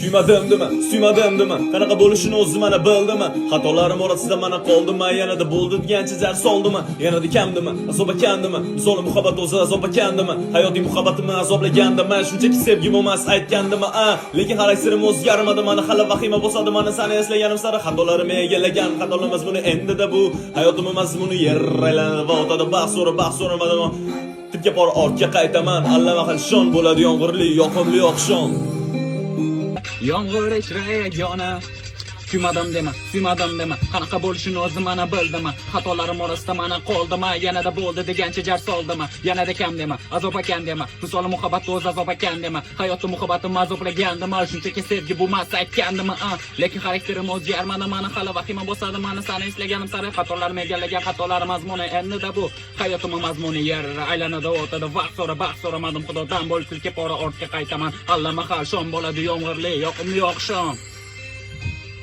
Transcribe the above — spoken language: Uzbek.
Suymadim dema. Qanaqa bo'lishini o'zim mana bildimmi? Xatolarim orasida mana qoldimmi? Yanada bo'ldi degancha jar soldimmi? Yanada kamdimi? Azob ekandimi? Misoli muhabbat o'zi azob ekandimi? Hayotiy muhabbatimni azoblagandimi? Shunchaki sevgim emas aytgandimi? Lekin xarakterim o'zgarmadi, mana hali vahima bosadi, mana seni eslaganim sari xatolarimni egallagan, xatolar mazmuni endida bu hayotim mazmuni yer aylanadi va o'tadi baxt so'ramadim. Tipga bor ortga qaytaman, allamahal shon bo'ladi yomg'irli, yoqimli oqshom. Yomg'ir ichra yagona suymadim dema. Qanaqa bo'lishini o'zim mana bildimmi? Xatolarim orasida mana qoldimmi? Yanada bo'ldi degancha jar soldimmi? Yanada kam dema, azob ekan dema. Misoli muhabbatni o'z azob ekan dema. Hayotda muhabbatim azoblagandimi? Shunchaki sevgi bo'lmas aytgandimi? Lekin xarakterim o'zgarmadi, mana hali vahima bosadi, mana seni eslaganim sari xatolarim egallagan, xatolarim mazmuni endida bu hayotim mazmuni yer aylanadi, o'tadi vaqt so'ramadim xudodan bo'lib silkib pora ortga qaytaman. Allamahal shom bo'ladi yomg'irli, yoqimli oqshom.